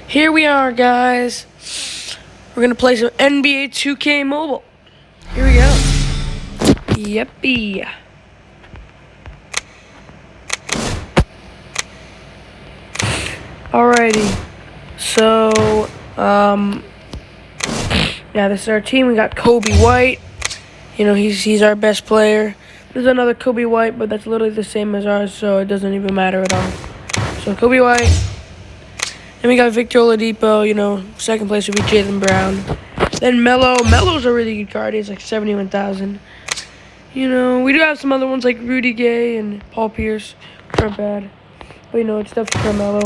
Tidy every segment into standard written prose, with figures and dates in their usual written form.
Here we are, guys. We're gonna play some NBA 2K Mobile. Here we go. Yippee. Alrighty. So, yeah, this is our team. We got Kobe White. You know, he's our best player. There's another Kobe White, but that's literally the same as ours, so it doesn't even matter at all. So Kobe White. Then we got Victor Oladipo, you know, second place would be Jaylen Brown. Then Melo. Melo's a really good card. He's like 71,000. You know, we do have some other ones like Rudy Gay and Paul Pierce, which aren't bad. But, you know, it's definitely Carmelo.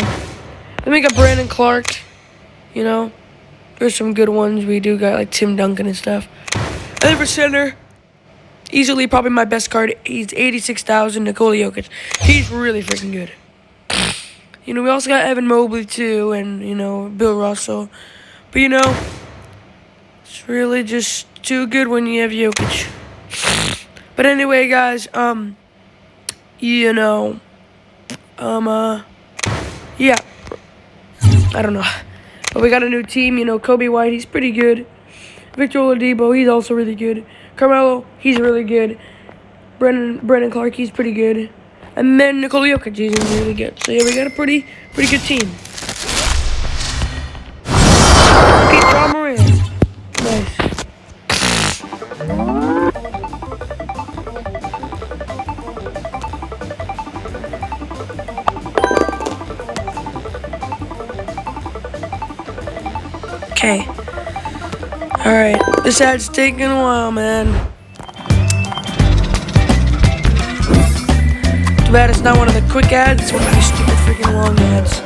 Then we got Brandon Clark. You know, there's some good ones. We do got like Tim Duncan and stuff. And then for center, easily probably my best card. He's 86,000, Nikola Jokic. He's really freaking good. You know, we also got Evan Mobley, too, and, you know, Bill Russell. But, you know, it's really just too good when you have Jokic. But anyway, guys, you know, yeah. I don't know. But we got a new team, you know, Kobe White, he's pretty good. Victor Oladipo, he's also really good. Carmelo, he's really good. Brandon Clark, he's pretty good. And then Nikola Jokic is really good. So yeah, we got a pretty good team. Okay, Ja Morant. Nice. Okay. Alright. This ad's taking a while, man. Too bad it's not one of the quick ads, it's one of these stupid freaking long ads.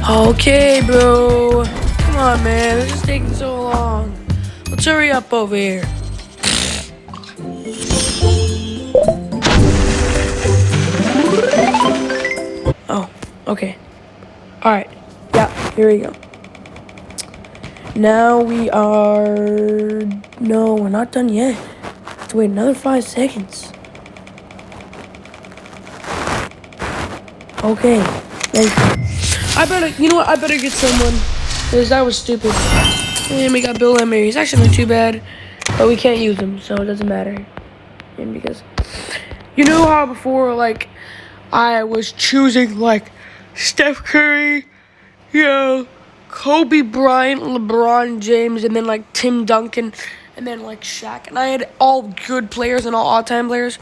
Okay, bro. Come on, man. This is taking so long. Let's hurry up over here. Oh, okay. Alright. Yeah, here we go. Now we are... No, we're not done yet. Let's wait another 5 seconds. Okay. Thank you. You know what? I better get someone. Because that was stupid. And we got Bill Emery. He's actually not too bad. But we can't use him, so it doesn't matter. And because... You know how before, like, I was choosing, like, Steph Curry, you know, Kobe Bryant, LeBron James, and then, like, Tim Duncan, and then, like, Shaq. And I had all good players and all-time players.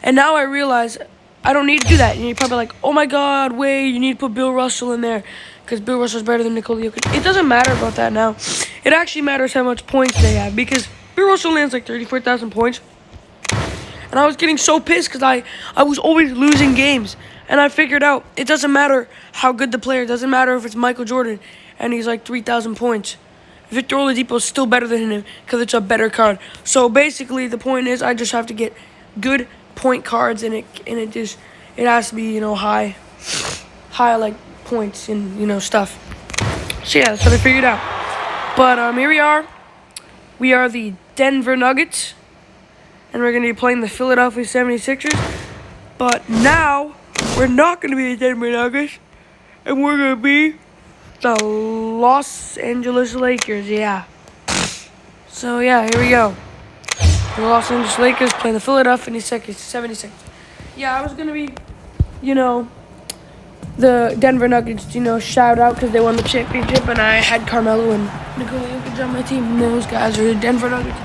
And now I realize I don't need to do that. And you're probably like, oh, my God, wait, you need to put Bill Russell in there because Bill Russell's better than Nikola Jokic. It doesn't matter about that now. It actually matters how much points they have because Bill Russell lands, like, 34,000 points. And I was getting so pissed because I was always losing games. And I figured out it doesn't matter how good the player. It doesn't matter if it's Michael Jordan and he's like 3,000 points. Victor Oladipo is still better than him because it's a better card. So basically the point is I just have to get good point cards and it has to be, you know, high like points and, you know, stuff. So yeah, that's what I figured out. But here we are. We are the Denver Nuggets. And we're going to be playing the Philadelphia 76ers. But now, we're not going to be the Denver Nuggets. And we're going to be the Los Angeles Lakers, yeah. So, yeah, here we go. The Los Angeles Lakers playing the Philadelphia 76ers. Yeah, I was going to be, you know, the Denver Nuggets, you know, shout out because they won the championship. And I had Carmelo and Nikola Jokic on my team. And those guys are the Denver Nuggets.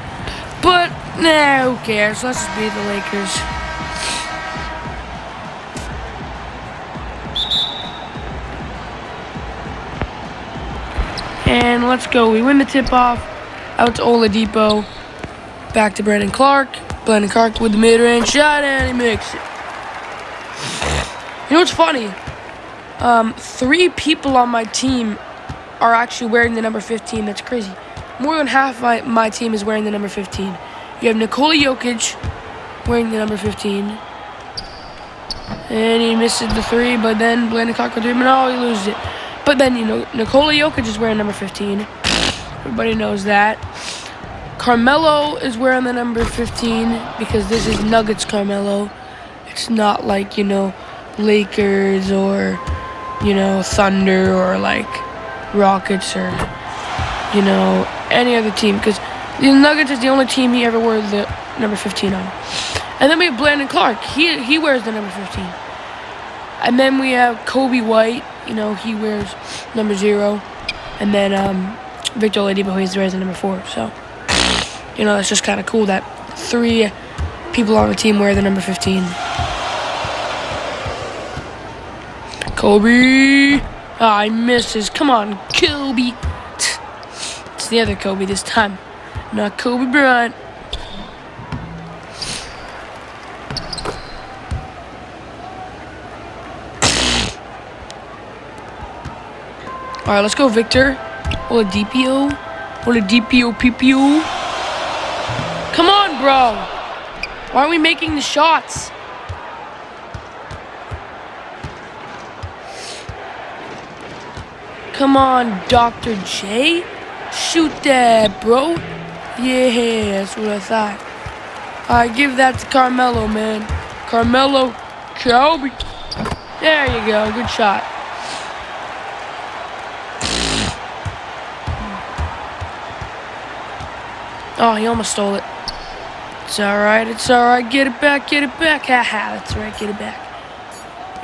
But, nah, who cares? Let's just beat the Lakers. And let's go. We win the tip-off. Out to Oladipo. Back to Brandon Clark. Brandon Clark with the mid-range shot, and he makes it. You know what's funny? 3 people on my team are actually wearing the number 15. That's crazy. More than half my team is wearing the number 15. You have Nikola Jokic wearing the number 15. And he misses the 3, but then Brandon Clark will do it, and he loses it. But then, you know, Nikola Jokic is wearing number 15. Everybody knows that. Carmelo is wearing the number 15 because this is Nuggets Carmelo. It's not like, Lakers or, Thunder or like Rockets or, any other team. Because the Nuggets is the only team he ever wore the number 15 on. And then we have Brandon Clark. He wears the number 15. And then we have Kobe White. He wears number 0. And then Victor Oladipo, he wears the number 4. So, it's just kind of cool that 3 people on the team wear the number 15. Kobe. I misses. Come on, Kobe. It's the other Kobe this time. Not Kobe Bryant. All right, let's go, Victor. Oladipo. Oladipo, PPO. Come on, bro. Why aren't we making the shots? Come on, Dr. J. Shoot that, bro. Yeah, that's what I thought. All right, give that to Carmelo, man. Carmelo, Kobe. There you go. Good shot. Oh, he almost stole it. It's all right. It's all right. Get it back. Get it back. Haha. That's right. Get it back.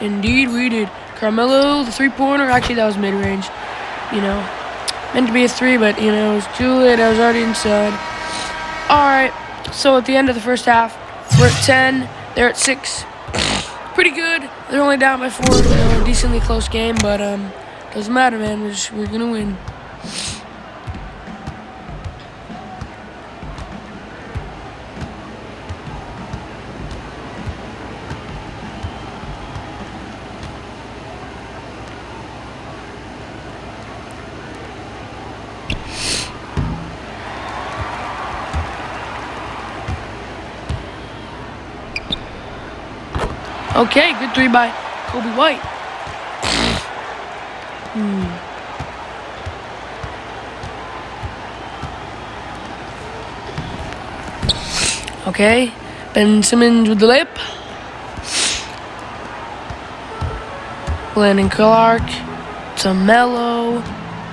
Indeed, we did. Carmelo, the 3-pointer. Actually, that was mid-range. Meant to be a 3, but, it was too late. I was already inside. All right. So, at the end of the first half, we're at 10. They're at 6. Pretty good. They're only down by 4. Decently close game, but doesn't matter, man. We're going to win. Okay, good 3 by Kobe White. Okay, Ben Simmons with the layup. Brandon Clark to Melo.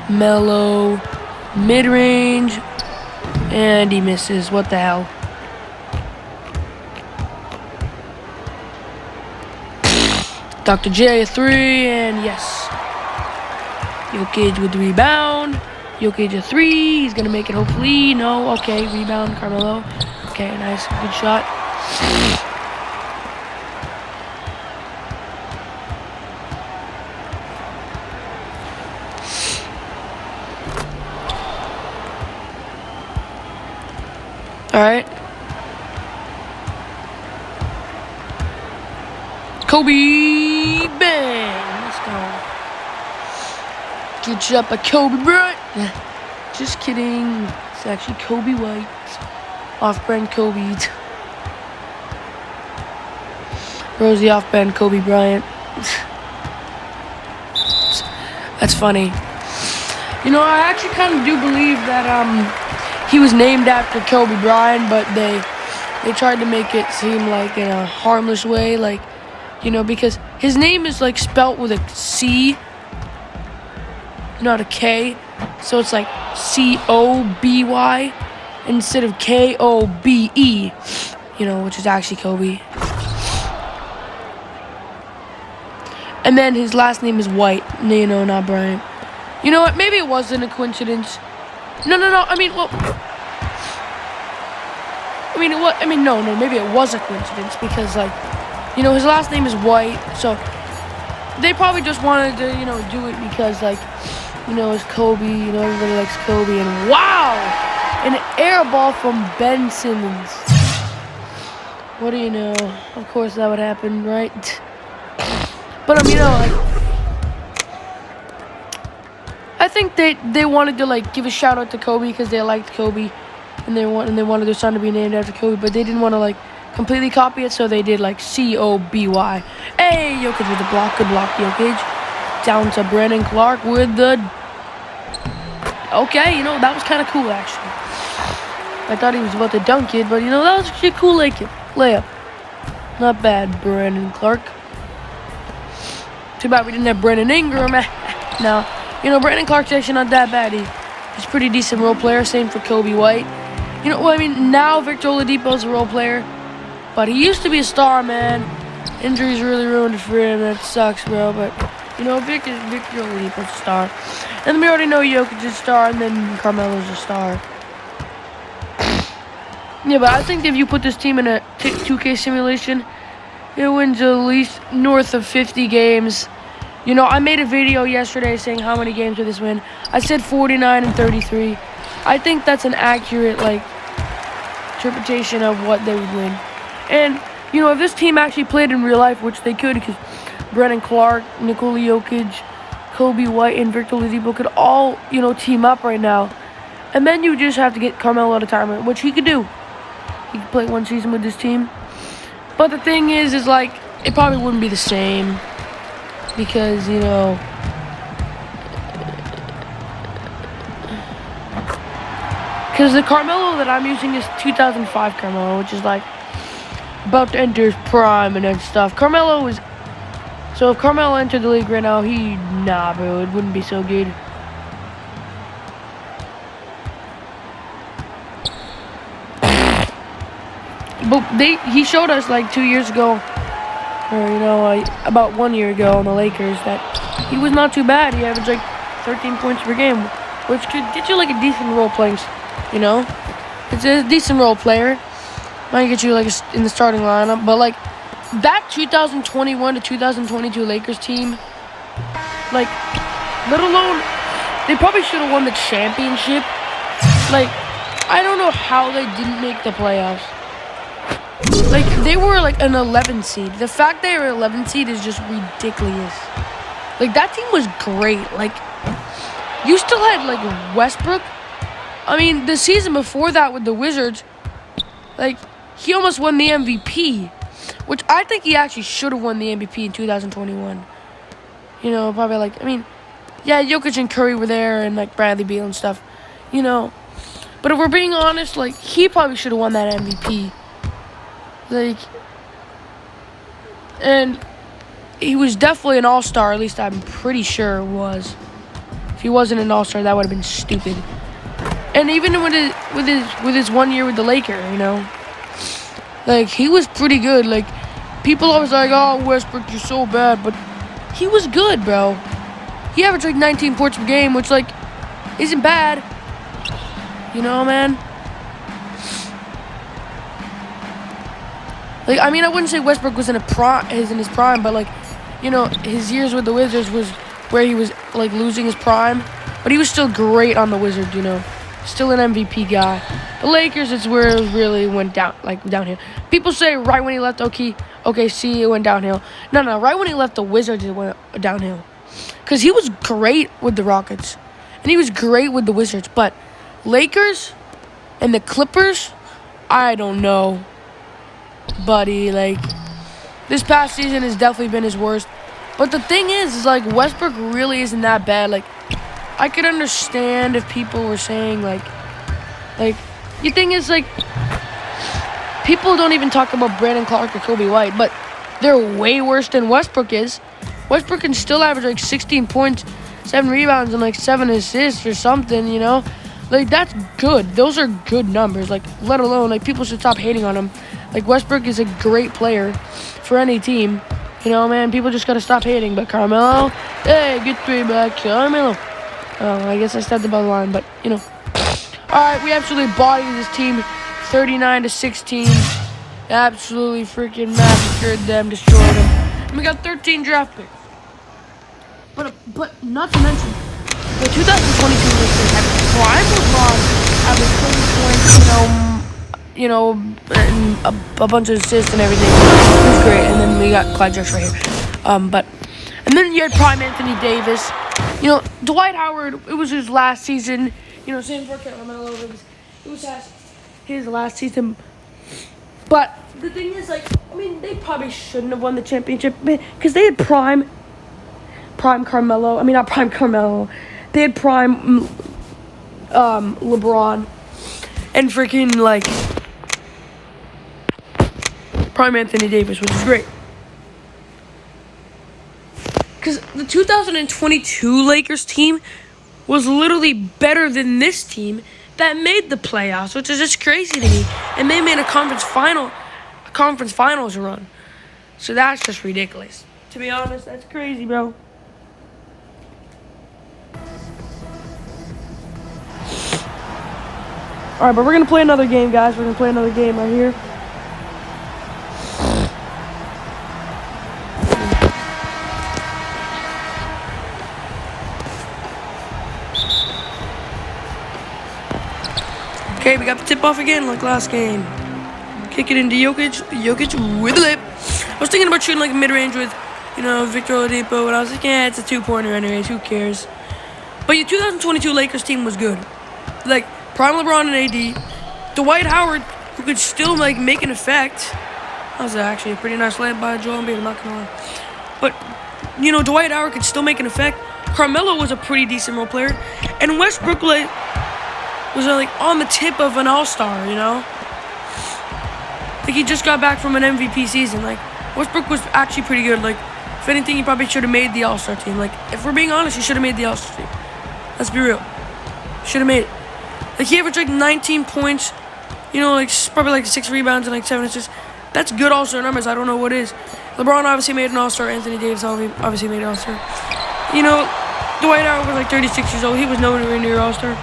Melo, mid-range. And he misses. What the hell? Dr. J, a 3, and yes. Jokic with the rebound. Jokic, a 3. He's going to make it, hopefully. No, okay. Rebound, Carmelo. Okay, nice. Good shot. All right. Kobe, bang! Let's go. Good shot by Kobe Bryant. Just kidding. It's actually Kobe White. Off-brand Kobe. Bro's the off-brand Kobe Bryant. That's funny. I actually kind of do believe that he was named after Kobe Bryant, but they tried to make it seem like in a harmless way, like. Because his name is like spelt with a C, not a K. So it's like Koby instead of Kobe, which is actually Kobe. And then his last name is White, not Bryant. You know what? Maybe it wasn't a coincidence. No. No. Maybe it was a coincidence because, his last name is White, so they probably just wanted to, do it because, it's Kobe, everybody likes Kobe, and wow! An air ball from Ben Simmons. What do you know? Of course that would happen, right? But, I think they wanted to, give a shout-out to Kobe because they liked Kobe, and they wanted their son to be named after Kobe, but they didn't want to, completely copy it, so they did Koby. Hey, Jokic with the block. Good block, Jokic. Down to Brandon Clark with the Okay, that was kind of cool, actually. I thought he was about to dunk it, but, that was actually a cool layup. Not bad, Brandon Clark. Too bad we didn't have Brandon Ingram. No, Brandon Clark's actually not that bad. He's a pretty decent role player. Same for Kobe White. Now Victor Oladipo's a role player. But he used to be a star, man. Injuries really ruined it for him. That sucks, bro. But, Victor Oladipo's a star. And then we already know Jokic's a star, and then Carmelo's a star. Yeah, but I think if you put this team in a 2K simulation, it wins at least north of 50 games. I made a video yesterday saying how many games would this win. I said 49 and 33. I think that's an accurate, interpretation of what they would win. And, if this team actually played in real life, which they could, because Brandon Clark, Nikola Jokic, Kobe White, and Victor Oladipo could all, team up right now. And then you just have to get Carmelo out of retirement, which he could do. He could play one season with this team. But the thing is it probably wouldn't be the same. Because, because the Carmelo that I'm using is 2005 Carmelo, which is, about to enter his prime and stuff. So if Carmelo entered the league right now, bro, it wouldn't be so good. But he showed us 2 years ago, or about 1 year ago on the Lakers, that he was not too bad. He averaged 13 points per game, which could get you a decent role playing. It's a decent role player. Might get you in the starting lineup, but that 2021 to 2022 Lakers team, let alone they probably should have won the championship. I don't know how they didn't make the playoffs. They were an 11 seed. The fact they were 11 seed is just ridiculous. That team was great. You still had Westbrook. I mean, the season before that with the Wizards, he almost won the MVP, which I think he actually should have won the MVP in 2021. Probably yeah, Jokic and Curry were there, and Bradley Beal and stuff. But if we're being honest, he probably should have won that MVP. And he was definitely an all-star. At least I'm pretty sure it was. If he wasn't an all-star, that would have been stupid. And even with his 1 year with the Lakers, he was pretty good. People always oh, Westbrook, you're so bad, but he was good, bro. He averaged 19 points per game, which isn't bad. Man. I wouldn't say Westbrook was in his prime, but his years with the Wizards was where he was losing his prime, but he was still great on the Wizards, still an MVP guy. The Lakers is where it really went downhill. People say right when he left OKC it went downhill. No, right when he left the Wizards it went downhill, because he was great with the Rockets, and he was great with the Wizards, but Lakers and the Clippers, I don't know. Buddy, this past season has definitely been his worst. But the thing is Westbrook really isn't that bad. I could understand if people were saying the thing is people don't even talk about Brandon Clark or Kobe White, but they're way worse than Westbrook is. Westbrook can still average 16 points, 7 rebounds, and 7 assists or something, that's good. Those are good numbers. Let alone people should stop hating on him. Westbrook is a great player for any team. Man, people just gotta stop hating. But Carmelo, hey, good three back, Carmelo. Oh, I guess I stepped above the line, but All right, we absolutely bodied this team, 39-16. Absolutely freaking massacred them, destroyed them. And we got 13 draft picks. But not to mention, the 2022 Lakers had prime LeBron averaged 30 points, and a bunch of assists and everything. It was great. And then we got Clyde Drexler right here. And then you had prime Anthony Davis. Dwight Howard, it was his last season. Same for Carmelo. It was his last season. But the thing is, they probably shouldn't have won the championship because they had prime Carmelo. I mean, not prime Carmelo. They had prime LeBron and freaking like prime Anthony Davis, which is great. Because the 2022 Lakers team was literally better than this team that made the playoffs, which is just crazy to me. And they made a conference finals run. So that's just ridiculous. To be honest, that's crazy, bro. Alright, but we're going to play another game, guys. We're going to play another game right here. Okay, we got the tip-off again like last game. Kick it into Jokic. Jokic with the lip. I was thinking about shooting like mid-range with, Victor Oladipo, and I was like, yeah, it's a two-pointer anyways. Who cares? But your 2022 Lakers team was good. Like, prime LeBron and AD. Dwight Howard, who could still, like, make an effect. That was actually a pretty nice layup by Joel Embiid, I'm not going to lie. But, Dwight Howard could still make an effect. Carmelo was a pretty decent role player. And Westbrook, was on the tip of an all-star, Like, he just got back from an MVP season. Like, Westbrook was actually pretty good. Like, if anything, he probably should have made the all-star team. Like, if we're being honest, he should have made the all-star team. Let's be real. Should have made it. Like, he averaged, 19 points. Probably, 6 rebounds and, 7 assists. That's good all-star numbers. I don't know what is. LeBron obviously made an all-star. Anthony Davis obviously made an all-star. Dwight Howard was, 36 years old. He was nowhere near all-star.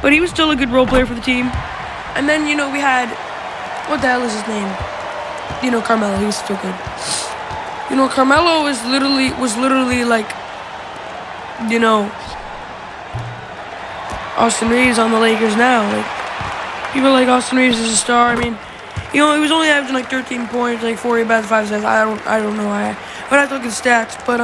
But he was still a good role player for the team. And then, we had... What the hell is his name? Carmelo. He was still good. Carmelo was literally like, Austin Reeves on the Lakers now. Like, people like Austin Reeves as a star. I mean, he was only averaging 13 points, 4 rebounds, 5 assists. I don't know why. But I have to look at the stats. But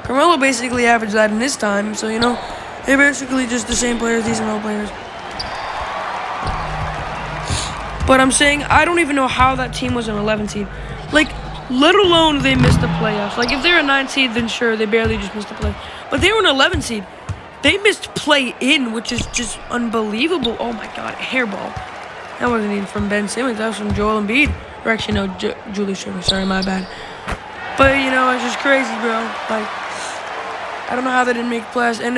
Carmelo basically averaged that in his time. So they're basically just the same players, decent role players. But I'm saying I don't even know how that team was an 11 seed. Let alone they missed the playoffs. If they're a 9 seed, then sure, they barely just missed the playoffs. But they were an 11 seed. They missed play-in, which is just unbelievable. Oh, my God, hairball. That wasn't even from Ben Simmons. That was from Joel Embiid. Or actually, no, Julius Randle. Sorry, my bad. But, it's just crazy, bro. I don't know how they didn't make playoffs. And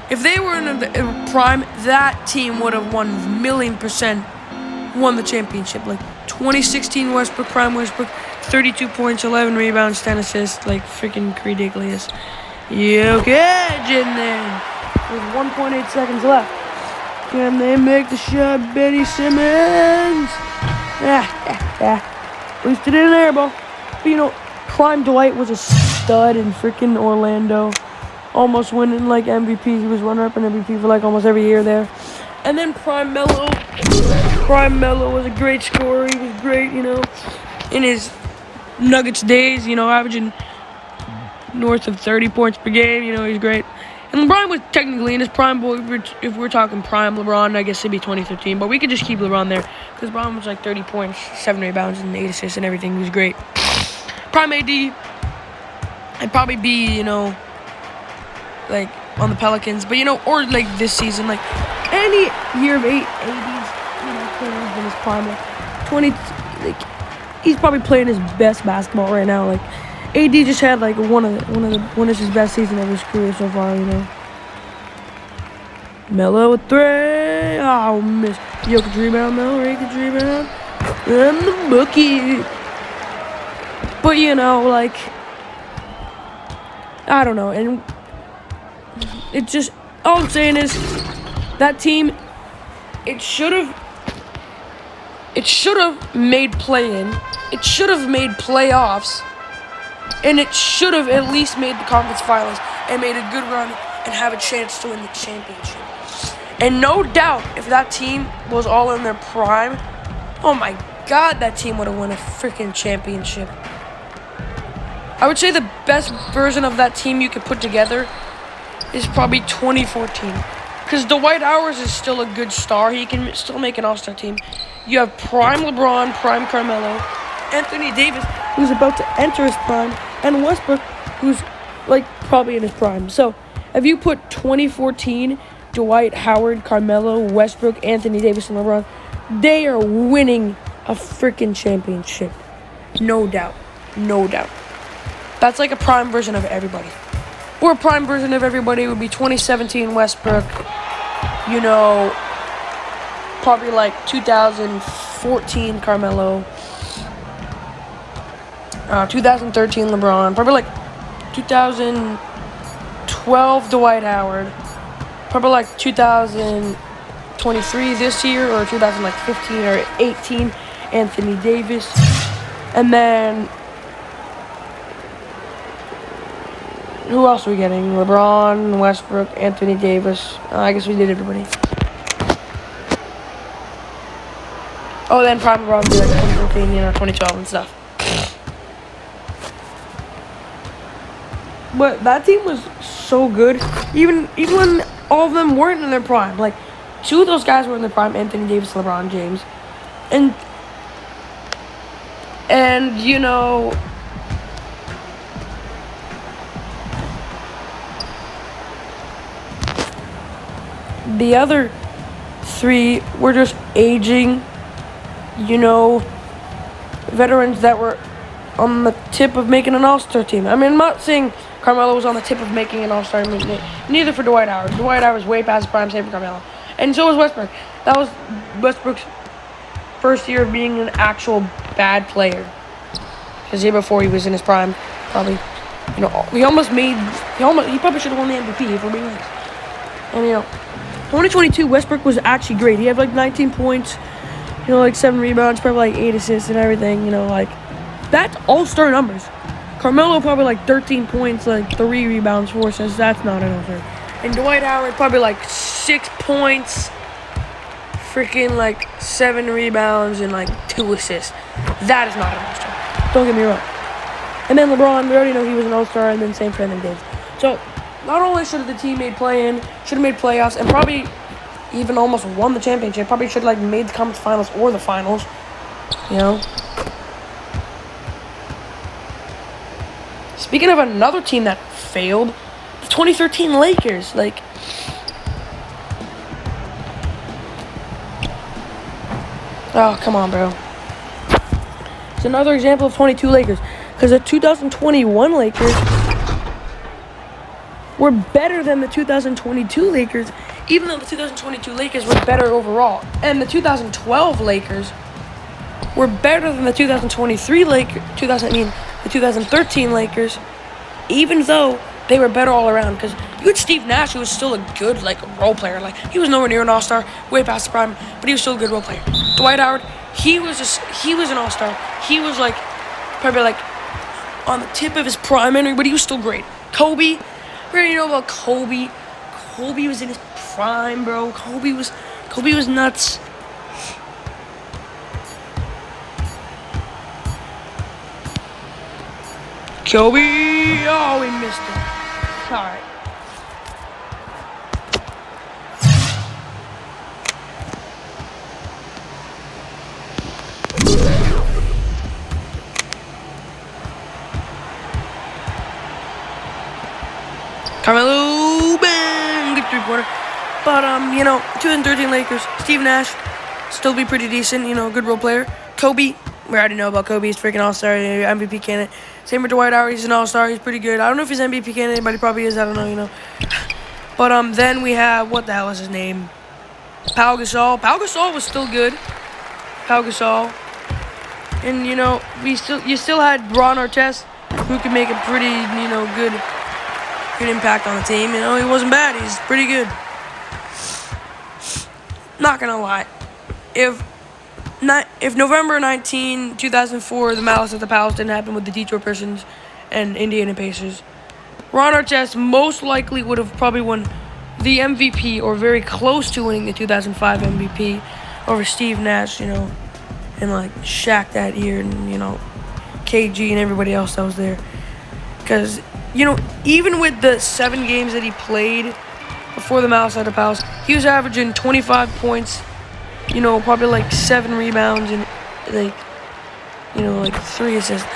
if they were in a prime, that team would have 1,000,000% won the championship. 2016 prime Westbrook, 32 points, 11 rebounds, 10 assists. Freaking ridiculous. Jokic in there with 1.8 seconds left. Can they make the shot, Benny Simmons? At least it in there, bro. But, prime Dwight was a stud in freaking Orlando. Almost winning, MVP. He was runner-up in MVP for, almost every year there. And then Prime Melo was a great scorer. He was great, in his Nuggets days, averaging north of 30 points per game. He's great. And LeBron was technically in his prime, but if we're talking prime LeBron, I guess it'd be 2015. But we could just keep LeBron there because LeBron was 30 points, 7 rebounds, and 8 assists and everything. He was great. Prime AD, I'd probably be, on the Pelicans. But, or this season, any year of 8 AD's, in his prime, 20, he's probably playing his best basketball right now. AD just had one of his best seasons of his career so far. Melo with 3. Oh, miss. Jokic rebound, Melo. Jokic rebound, and the bookie. But I don't know, and it just all I'm saying is that team. It should have made play-in. It should have made playoffs. And it should have at least made the conference finals and made a good run and have a chance to win the championship. And no doubt, if that team was all in their prime, oh my God, that team would have won a freaking championship. I would say the best version of that team you could put together is probably 2014. Because Dwight Howard is still a good star. He can still make an all-star team. You have prime LeBron, prime Carmelo, Anthony Davis, who's about to enter his prime, and Westbrook, who's probably in his prime. So If you put 2014, Dwight Howard, Carmelo, Westbrook, Anthony Davis, and LeBron, they are winning a freaking championship. No doubt. No doubt. That's like a prime version of everybody. Or a prime version of everybody would be 2017 Westbrook. You know, probably like 2014 Carmelo. 2013 LeBron. Probably like 2012 Dwight Howard. Probably like 2023 this year, or 2015 or 18 Anthony Davis. And then who else are we getting? LeBron, Westbrook, Anthony Davis. I guess we did everybody. Oh, then prime LeBron would be like 2013, 2012 and stuff. But that team was so good, even when all of them weren't in their prime. Like, two of those guys were in their prime: Anthony Davis, LeBron James, and the other three were just aging, veterans that were on the tip of making an all-star team. I mean, I'm not saying Carmelo was on the tip of making an all-star team. Neither for Dwight Howard. Dwight Howard was way past his prime, same for Carmelo. And so was Westbrook. That was Westbrook's first year of being an actual bad player. Because the year before he was in his prime, probably, he probably should have won the MVP if we're being honest. And, 2022, Westbrook was actually great. He had like 19 points, like 7 rebounds, probably like 8 assists and everything, that's all-star numbers. Carmelo probably like 13 points, like 3 rebounds, 4 assists. That's not an all-star. And Dwight Howard probably like 6 points, freaking like 7 rebounds, and like 2 assists. That is not an all-star. Don't get me wrong. And then LeBron, we already know he was an all-star, and then same for Anthony Davis. So not only should have the team made play-in, should have made playoffs, and probably even almost won the championship. Probably should have like made the conference finals or the finals. Speaking of another team that failed, the 2013 Lakers. Oh, come on, bro. It's another example of 22 Lakers. Because the 2021 Lakers were better than the 2022 Lakers, even though the 2022 Lakers were better overall. And the 2012 Lakers were better than the 2013 Lakers, even though they were better all around. Because you had Steve Nash, who was still a good role player. He was nowhere near an all-star, way past the prime, but he was still a good role player. Dwight Howard, he was an all-star. He was probably on the tip of his prime, but he was still great. Kobe, we already know about Kobe. Kobe was in his prime, bro. Kobe was nuts. Kobe! Oh, we missed it. All right. Carmelo, bang! Good three-pointer. But, 2013 Lakers, Steve Nash, still be pretty decent, good role player. Kobe, we already know about Kobe. He's freaking all-star, MVP candidate. Same with Dwight Howard. He's an all-star. He's pretty good. I don't know if he's MVP candidate, but he probably is. I don't know, But then we have, what the hell is his name? Pau Gasol. Pau Gasol was still good. Pau Gasol. And, you still had Ron Artest, who could make a pretty, good impact on the team. He wasn't bad. He's pretty good. Not gonna lie. If November 19, 2004, the Malice at the Palace didn't happen with the Detroit Pistons and Indiana Pacers, Ron Artest most likely would have probably won the MVP, or very close to winning the 2005 MVP over Steve Nash, and Shaq that year, and KG and everybody else that was there. Because even with the 7 games that he played before the Malice at the Palace, he was averaging 25 points. Probably 7 rebounds and 3 assists.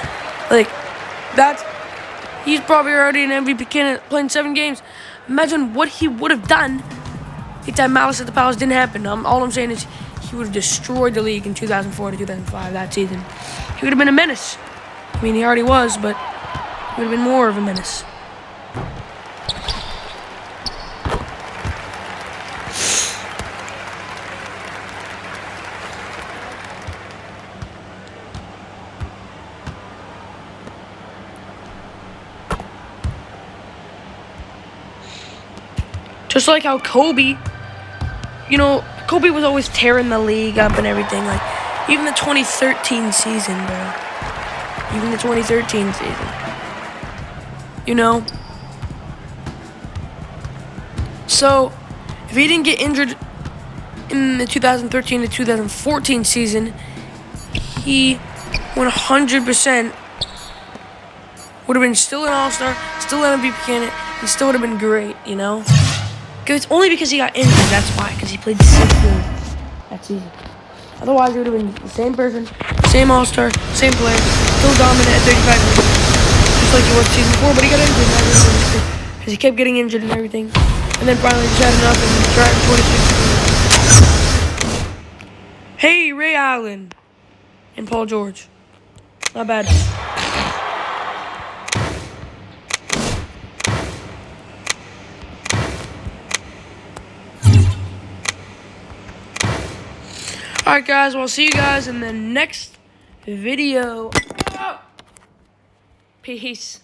He's probably already an MVP candidate playing 7 games. Imagine what he would have done if that Malice at the Palace didn't happen. All I'm saying is he would have destroyed the league in 2004 to 2005, that season. He would have been a menace. I mean, he already was, but he would have been more of a menace. Just like how Kobe, you know, Kobe was always tearing the league up and everything. Like, even the 2013 season, bro. Even the 2013 season. You know? So, if he didn't get injured in the 2013 to 2014 season, he 100% would have been still an All-Star, still an MVP candidate, and still would have been great, you know? It's only because he got injured, that's why, because he played 6 games that season. Otherwise, he would have been the same person, same All-Star, same player, still dominant at 35 games, just like he was season 4, but he got injured because he kept getting injured and everything. And then finally just had enough and tried 26. Hey, Ray Allen and Paul George. Not bad. Alright guys, well, I'll see you guys in the next video. Peace.